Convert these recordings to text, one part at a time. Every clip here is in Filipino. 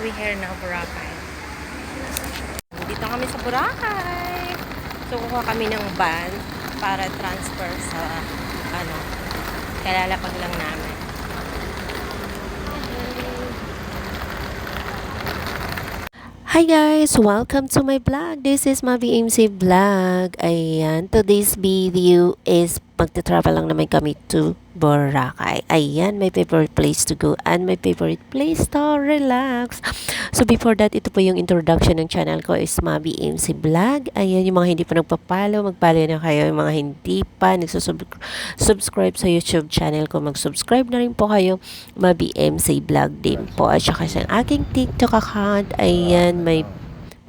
We here na Boracay. Dito kami sa Boracay. So, kuha kami ng van para transfer sa kalalapag lang namin. Hi guys! Welcome to my vlog. This is Mavi MC Vlog. Ayan, today's video is magta-travel lang naman kami to Boracay. Ayan, my favorite place to go and my favorite place to relax. So before that, ito po yung introduction ng channel ko is Mavi MC Vlog. Ayan, yung mga hindi pa nagpa-follow, mag-follow na kayo. Yung mga hindi pa nagsusubscribe sa YouTube channel ko, mag-subscribe na rin po kayo. Mavi MC Vlog din po. At saka sa aking TikTok account, ayan, may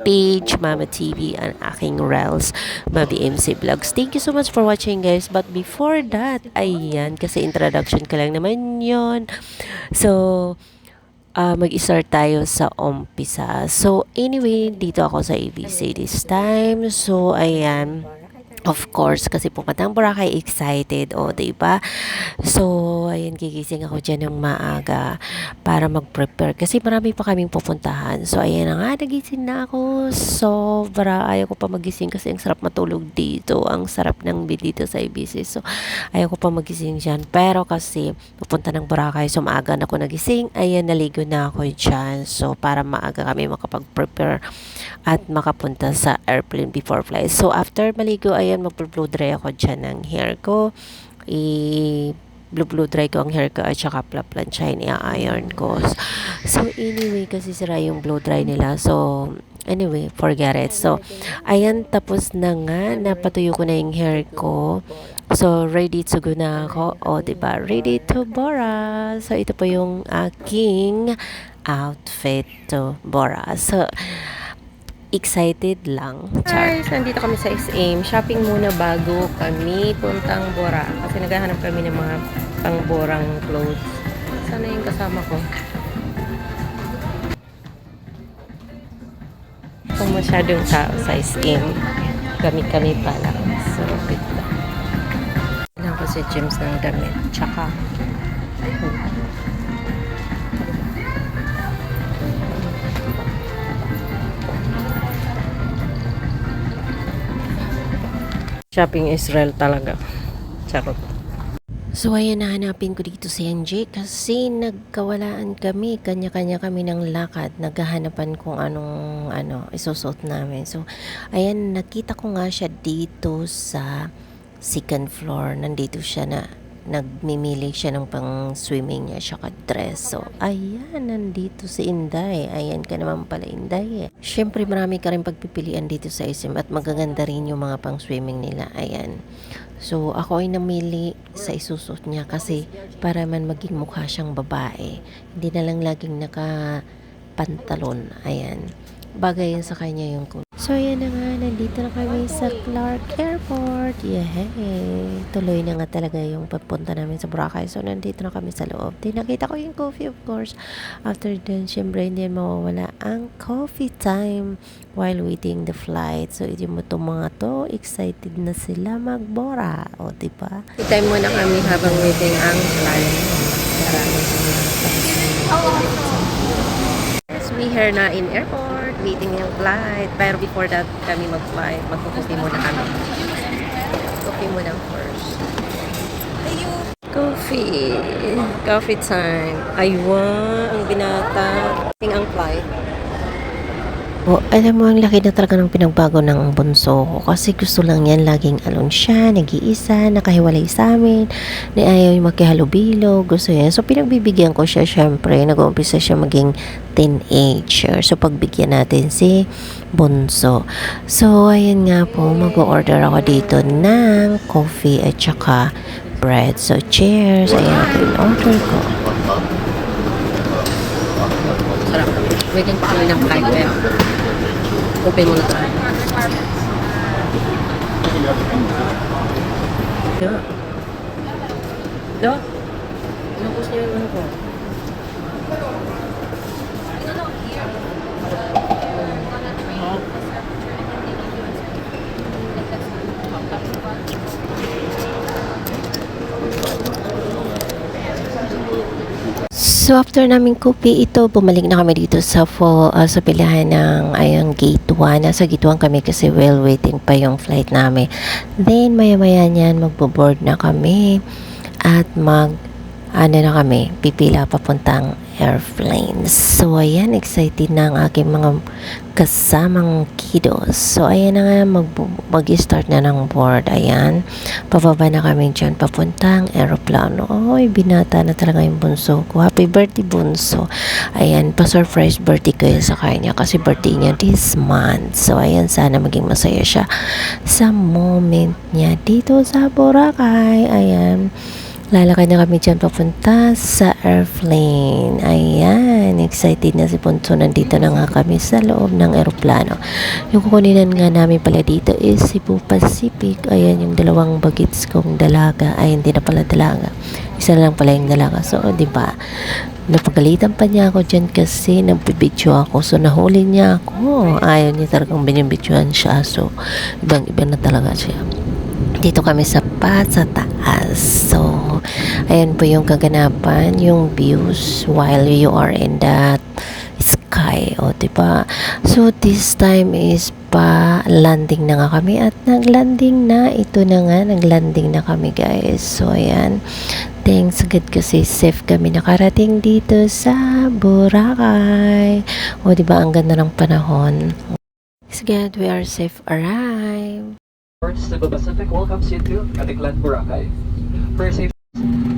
page, Mama TV, ang aking Reels, Mavi MC Vlogs. Thank you so much for watching guys. But before that, ayan, kasi introduction ka lang naman yon. So, mag-start tayo sa umpisa. So, anyway, dito ako sa ABC this time. So, ayan, of course, kasi pupunta ang Boracay, excited, o, diba? So, ayan, gigising ako dyan ng maaga para mag-prepare. Kasi marami pa kaming pupuntahan. So, ayan na nga, nagising na ako. Sobra, ayaw ko pa magising kasi ang sarap matulog dito. Ang sarap ng bed dito sa ABC. So, ayaw ko pa magising dyan. Pero kasi, pupunta ng Boracay, so maaga na ako nagising. Ayan, naligo na ako dyan. So, para maaga kami makapag-prepare at makapunta sa airplane before flight. So, after maligo, ayan, mag-blow dry ako dyan ng hair ko. Blow dry ko ang hair ko at saka plansyahin, i-iron ko. So, anyway, kasi sira yung blow dry nila. So, anyway, forget it. So, ayan, tapos na nga. Napatuyo ko na yung hair ko. So, ready to go na ako. O, diba? Ready to Bora. So, ito po yung aking outfit to Bora. So, excited lang. Guys, nandito kami sa SM. Shopping muna bago kami puntang Bora. Kasi naghahanap kami ng mga pang-borang clothes. Sana yung kasama ko. Kung masyadong tao sa SM, kami pa lang. So, bigla. Kailangan ko si James ng damit. Tsaka, shopping Israel talaga. Charot. So, ayan, nahanapin ko dito si NJ kasi nagkawalaan kami. Kanya-kanya kami ng lakad. Naghahanapan kung anong isusot namin. So, ayan, nakita ko nga siya dito sa second floor. Nandito siya na nagmimili siya ng pang swimming niya siya dress. So, ayan, nandito si Inday. Ayan ka naman pala, Inday. Siyempre, marami ka rin pagpipilian dito sa SM at magaganda rin yung mga pang swimming nila. Ayan. So, ako ay namili sa isusot niya kasi para man maging mukha siyang babae. Hindi na lang laging naka-pantalon. Ayan. Bagay yan sa kanya yung kulay. So, ayan na nga. Nandito na kami sa Clark Airport. Yay! Tuloy na nga talaga yung papunta namin sa Boracay. So, nandito na kami sa loob. Then, nakita ko yung coffee, of course. After then, syempre, hindi mawawala ang coffee time while waiting the flight. So, ito mo itong mga to. Excited na sila magbora. O, diba? Time muna kami habang waiting ang flight. Yes, we here na in airport. Waiting yung flight. Pero before that kami mag-fly, magkukupi muna kami. Coffee muna first. Coffee time. Aywa, ang binata. Ang flight. Oh, alam mo, ang laki na talaga ng pinagbago ng bunso ko kasi gusto lang yan laging alone siya, nag-iisa, nakahiwalay sa amin, na ayaw yung makihalubilo, gusto yan. So, pinagbibigyan ko siya, syempre, nag-uumpisa siya maging teenager. So, pagbigyan natin si bunso. So, ayan nga po, mag-order ako dito ng coffee at saka bread. So, cheers! Ayan ito yung order ko. Sarap. Waiting pa kami ng flight, pero open muna tayo. Do? Inapos niya yung ano ko. So after namin kopi ito, bumalik na kami dito sa pilahan ng gate 1. Nasa gate 1 kami kasi while waiting pa yung flight namin. Then maya-maya niyan magbo-board na kami at na kami, pipila papuntang airplanes. So, ayan, excited na ang aking mga kasamang kiddos. So, ayan na nga, mag-start na ng board. Ayan, pababa na kami dyan, papuntang aeroplano. Oy, binata na talaga yung bunso ko. Happy birthday, bunso. Ayan, pa-surprise birthday ko yun sa kanya kasi birthday niya this month. So, ayan, sana maging masaya siya sa moment niya dito sa Boracay. Ayan, lalakad na kami dyan papunta sa airplane. Ayan, excited na si Punso. Nandito na nga kami sa loob ng aeroplano. Yung kukuninan nga namin pala dito is Cebu Pacific. Ayan, yung dalawang bagets kong dalaga. Ay, hindi na pala dalaga. Isa na lang pala yung dalaga. So, di ba? Napagalitan pa niya ako dyan kasi nagbibidyo ako. So, nahuli niya ako. Ayaw niya talagang binibidyoan siya. So, ibang-iba na talaga siya. Dito kami sa taas. So, ayan po yung kaganapan, yung views while you are in that sky. O, diba? So, this time is landing na nga kami at naglanding na. Ito na nga, naglanding na kami, guys. So, ayan. Thanks God kasi safe kami nakarating dito sa Boracay. O, diba? Ang ganda ng panahon. Thanks God, we are safe arrived. Cebu Pacific welcomes you to Katiklan, Boracay. For safe,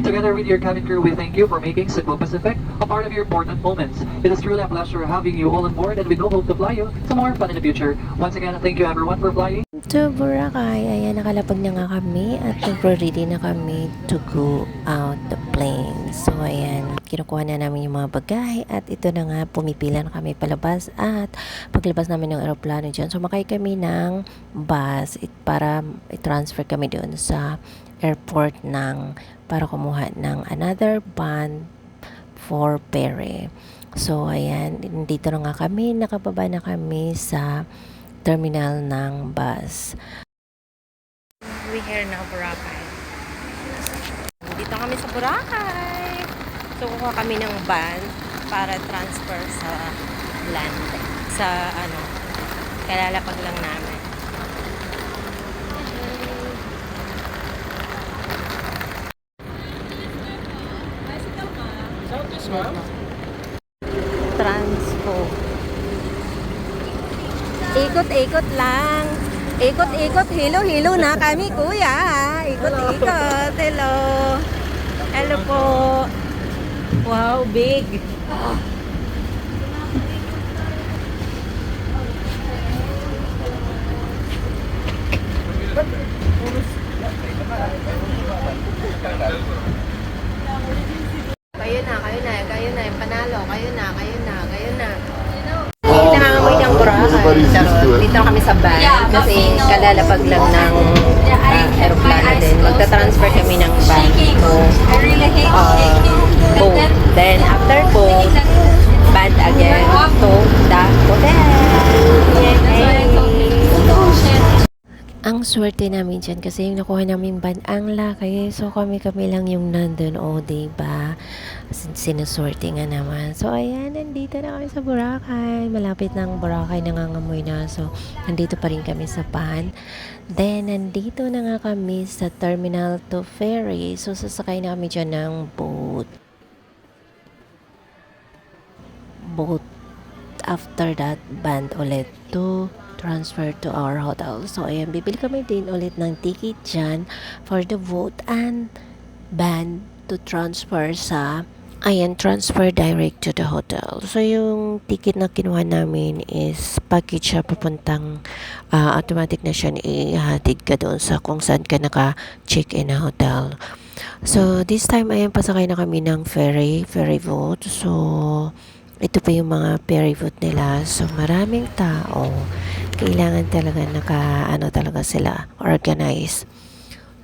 together with your cabin crew, we thank you for making Cebu Pacific a part of your important moments. It is truly a pleasure having you all on board, and we do hope to fly you some more fun in the future. Once again, thank you everyone for flying. To Boracay, ayan, nakalapag na nga kami at nagre-ready na kami to go out the plane. So, ayan, kinukuha na namin yung mga bagay at ito na nga, pumipila na kami palabas at paglabas namin ng aeroplano dyan, sumakay kami ng bus para i-transfer kami doon sa airport para kumuha ng another van for ferry. So, ayan, dito na nga kami, nakababa na kami sa terminal ng bus. We here now, Boracay. Dito kami sa Boracay. So, kukuha kami ng van para transfer sa land. Kalalapag lang namin. Transpo. Ikot-ikot lang. Ikot-ikot. Hilo-hilo na kami, kuya. Ikot-ikot. Hello. Hello po. Wow, big. Kayo na. Panalo. Kayo na. Nangangamoy ng Boracay. Dito kami sa van kasi kalalapag lang ng aeroplano din. Magta-transfer kami ng van to boat. Then after boat, van again to the hotel. Ang swerte namin dyan kasi yung nakuha namin van ang laki. So kami lang yung nandun. O, diba? Sinuswerte nga naman. So, ayan, nandito na kami sa Boracay. Malapit ng Boracay, nangangamoy na. So, nandito pa rin kami sa van. Then, nandito na nga kami sa terminal to ferry. So, sasakay na kami dyan ng boat. After that, van ulit to transfer to our hotel. So, ayan, bibili kami din ulit ng ticket dyan for the boat and van to transfer transfer direct to the hotel. So, yung ticket na kinuha namin is package siya papuntang automatic na siya ihatid ka doon sa kung saan ka naka-check-in na hotel. So, this time, ayan, pasakay na kami ng ferry boat. So, ito pa yung mga ferry boat nila. So, maraming tao. Kailangan talaga talaga sila organize.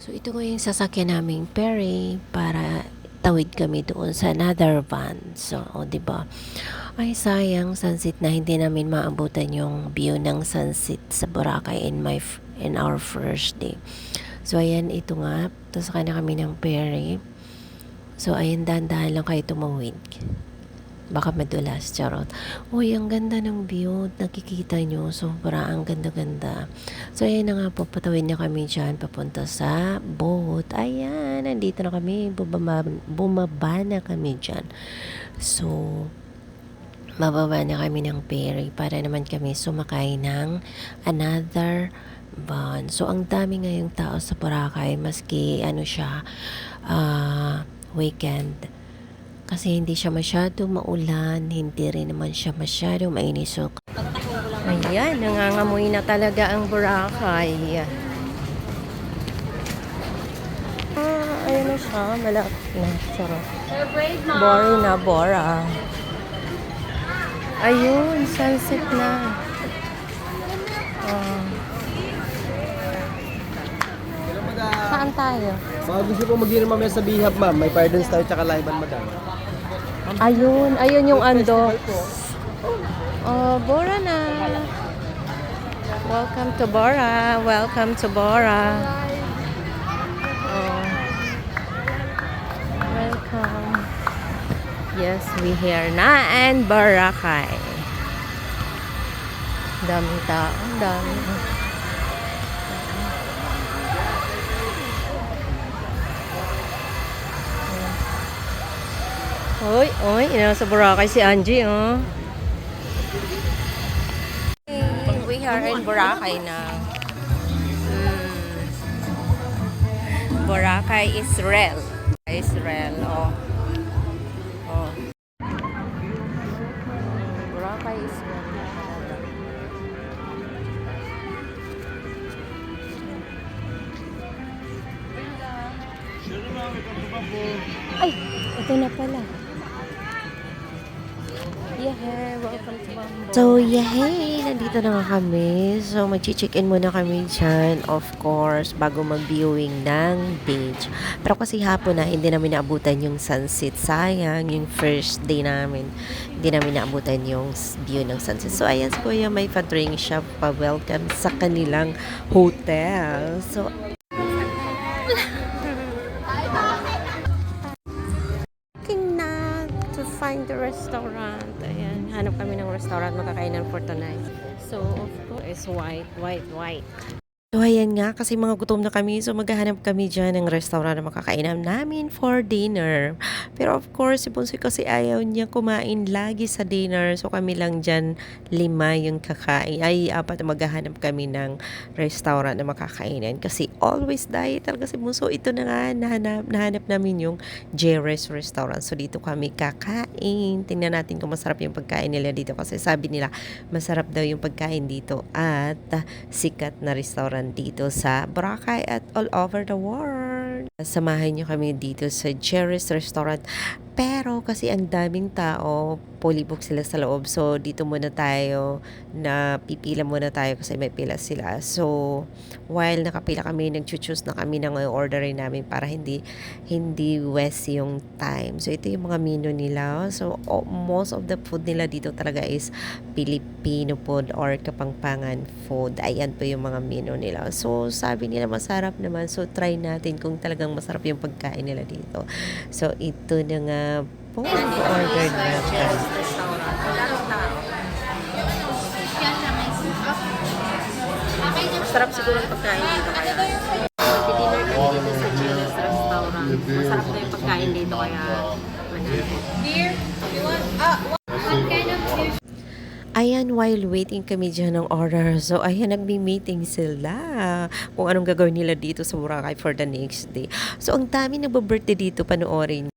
So, ito ko yung sasakyan naming ferry para tawid kami doon sa another van. So, diba? Ay, sayang sunset na hindi namin maabutan yung view ng sunset sa Boracay in our first day. So, ayan, ito nga. Tapos na kami ng ferry. So, ayan, dahan-dahan lang kayo tumawid. Baka madulas, charot. Uy, ang ganda ng view. Nakikita nyo, sobra, ang ganda-ganda. So, ayan na nga po, patawid na kami dyan, papunta sa boat. Ayan, nandito na kami, bumaba na kami dyan. So, bababa na kami ng ferry para naman kami sumakay ng another van. So, ang dami ngayong tao sa Boracay, maski ano siya, weekend. Kasi hindi siya masyado maulan, hindi rin naman siya masyado mainis. So, ayan, nangangamoy na talaga ang Boracay. Ayan na siya, malaki na. Charot. Boring na, Bora. Ayun, sunset na. Saan tayo? Mga gusto po mag-inom mamaya sa Bihab, ma'am. May pardon star tsaka live-an, madam. Ayun yung ando. Oh, Bora na. Welcome to Bora. Welcome to Bora. Oh. Welcome. Yes, we here na and Boracay. Daming tao, dami. Oy, nasa Boracay si Angie, oh. We are in Boracay now. Boracay, Israel. Israel, oh. Oh. Boracay, Israel. Ay, ito na pala. Yeah, welcome to Bambo. So, nandito na nga kami. So, mag-check-in muna kami dyan, of course, bago mag-viewing ng beach. Pero kasi hapon na, hindi namin naabutan yung sunset. Sayang, yung first day namin, hindi namin naabutan yung view ng sunset. So, ayan, si Kuya may pa-drink shop pa-welcome sa kanilang hotel. So, to find the restaurant. Ayan, hanap kami ng restaurant makakainan for tonight. So, of course, white. So, ayan nga, kasi mga gutom na kami. So, maghahanap kami dyan ng restaurant na makakainan namin for dinner. Pero, of course, si Bunsoy kasi ayaw niya kumain lagi sa dinner. So, kami lang dyan 5 yung kakain. Ay, 4 maghahanap kami ng restaurant na makakainan. Kasi always diet talaga si Bunso. Ito na nga, nahanap namin yung Jerry's Restaurant. So, dito kami kakain. Tingnan natin kung masarap yung pagkain nila dito. Kasi sabi nila, masarap daw yung pagkain dito. At sikat na restaurant dito sa Boracay at all over the world. Samahan nyo kami dito sa Jerry's Restaurant. Pero kasi ang daming tao, polybok sila sa loob. So, dito muna tayo, pipila muna tayo kasi may pila sila. So, while nakapila kami, nag-choose na kami ng orderin namin para hindi waste yung time. So, ito yung mga menu nila. So, most of the food nila dito talaga is Filipino food or Kapampangan food. Ayan po yung mga menu nila. So, sabi nila masarap naman. So, try natin kung talagang masarap yung pagkain nila dito. So, ito na nga po, order natin. Masarap siguro ang pagkain dito kaya. Mag-dinner kami dito sa Jerry's Restaurant. Masarap na yung pagkain dito kaya Dear, you want what kind of fish? Ayan, while waiting kami dyan ng order. So, ayan, nagmi-meeting sila kung anong gagawin nila dito sa Boracay for the next day. So, ang dami nagbe-birthday dito, panoorin.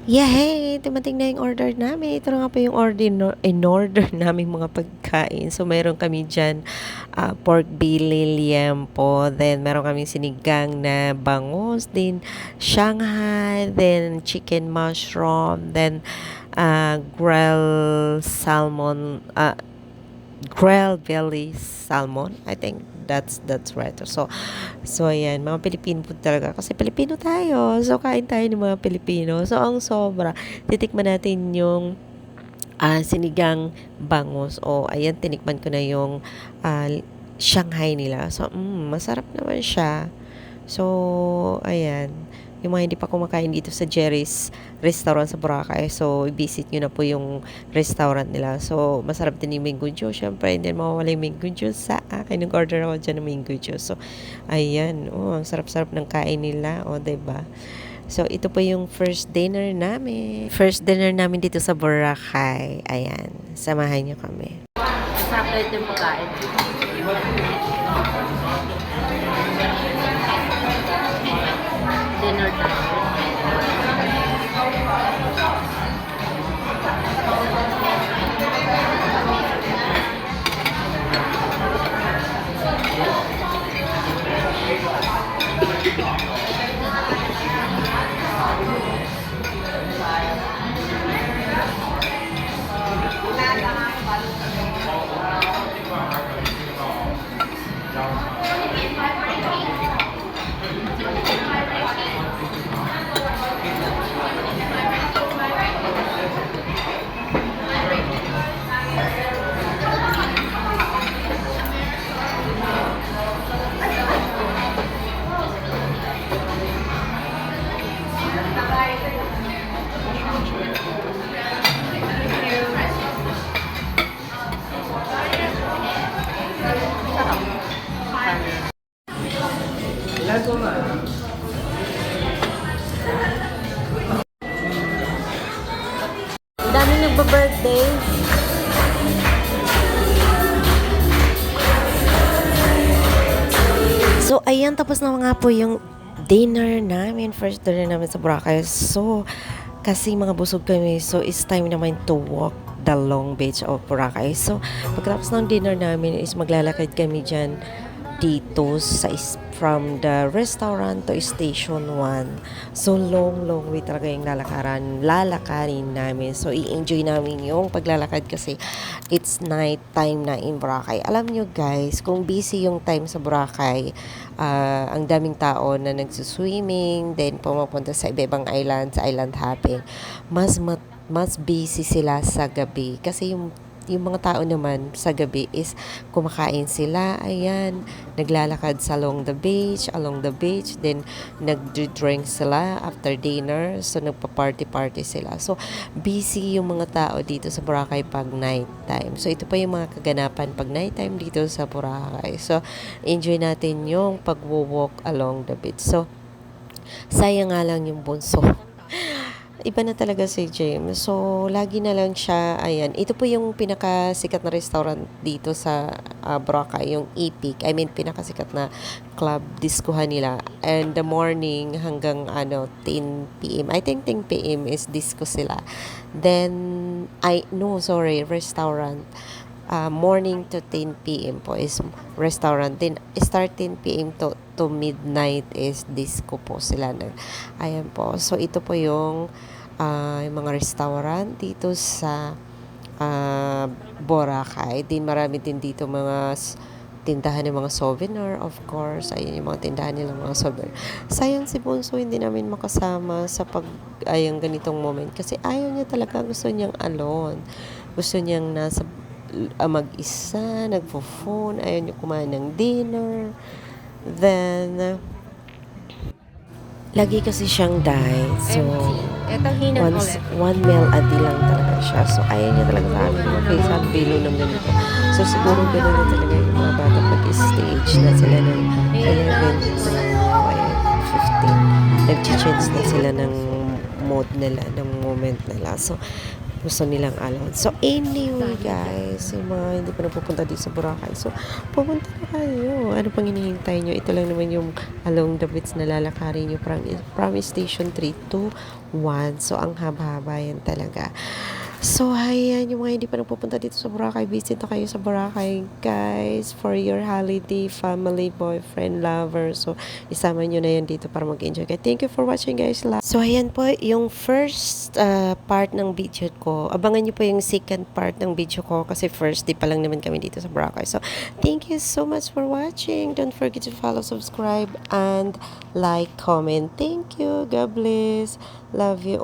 Yay! Dumating na yung order namin. Ito na nga po yung in-order namin mga pagkain. So, meron kami dyan pork belly liempo. Then, meron kami sinigang na bangus. Then, Shanghai. Then, chicken mushroom. Then, grilled salmon. grilled belly salmon. I think that's right. So ayan, mga Pilipino po talaga kasi Pilipino tayo. So kain tayo ng mga Pilipino. So ang sobra, titikman natin yung sinigang bangus. O ayan, tinikman ko na yung ah, Shanghai nila. So masarap naman siya. So ayan, yung mga hindi pa kumakain dito sa Jerry's restaurant sa Boracay, so visit nyo na po yung restaurant nila. So masarap din yung mango juice. Syempre hindi mawawala yung mango juice sa akin. Nag-order ako dyan ng mango juice. So ayan, ang sarap-sarap ng kain nila. O, diba? So ito po yung first dinner namin. First dinner namin dito sa Boracay. Ayan, samahan nyo kami. Sarap na ito yung pagkain. Dinner time. Ang dami nagba-birthday. So, ayan, tapos na nga po yung dinner namin. First dinner namin sa Boracay. So, kasi mga busog kami. So, it's time naman to walk the long beach of Boracay. So, pagkatapos ng dinner namin is maglalakad kami dyan dito from the restaurant to station 1. So long way talaga yung lalakarin namin. So i-enjoy namin yung paglalakad kasi it's night time na in Boracay. Alam nyo guys, kung busy yung time sa Boracay, ang daming tao na nagsuswimming, then pumapunta sa iba-ibang island, sa island hopping, mas busy sila sa gabi kasi yung mga tao naman sa gabi is kumakain sila, ayan, naglalakad sa along the beach, then nagdrink sila after dinner, so nagpa-party sila. So, busy yung mga tao dito sa Boracay pag night time. So, ito pa yung mga kaganapan pag night time dito sa Boracay. So, enjoy natin yung pag-walk along the beach. So, sayang nga lang yung bunso. Iba na talaga si James. So, lagi na lang siya, ayan. Ito po yung pinakasikat na restaurant dito sa Boracay, yung Epic. I mean, pinakasikat na club diskuhan nila. And the morning hanggang 10 p.m. I think 10 p.m. is disco sila. Then, restaurant. Morning to 10 p.m. po is restaurant. Then, start 10 p.m. to midnight is disco po sila. Ayan po. So, ito po yung mga restaurant dito sa Boracay. Din marami din dito mga tindahan ng mga souvenir, of course. Ayun yung mga tindahan nila mga souvenir. Sayang si Bunso hindi namin makasama sa ayang ganitong moment kasi ayaw niya talaga, gusto niyang alone. Gusto niyang nasa mag-isa, nagpo-phone, ayaw niya kumain ng dinner. Then lagi kasi siyang diet. So, one meal a day lang talaga siya. So, ayaw niya talaga sa amin. Okay, sa bilo ng ganito. So, siguro gano'n na talaga yung mga bata pag-stage na sila ng 11 to 15. Nag-change na sila ng mode nila, ng moment nila. So, gusto nilang alone. So, anyway, guys, yung mga hindi pa napupunta dito sa Boracay. So, pupunta na kayo. Ano pang hinihintay nyo? Ito lang naman yung along the beach na lalakarin nyo from station 3 to 1. So, ang haba-haba yan talaga. So, ayan, yung mga hindi pa nagpupunta dito sa Boracay, visit na kayo sa Boracay, guys, for your holiday, family, boyfriend, lover. So, isama nyo na yan dito para mag-enjoy kayo. Thank you for watching, guys. So, ayan po, yung first part ng video ko. Abangan nyo po yung second part ng video ko kasi first day pa lang naman kami dito sa Boracay. So, thank you so much for watching. Don't forget to follow, subscribe, and like, comment. Thank you. God bless. Love you all.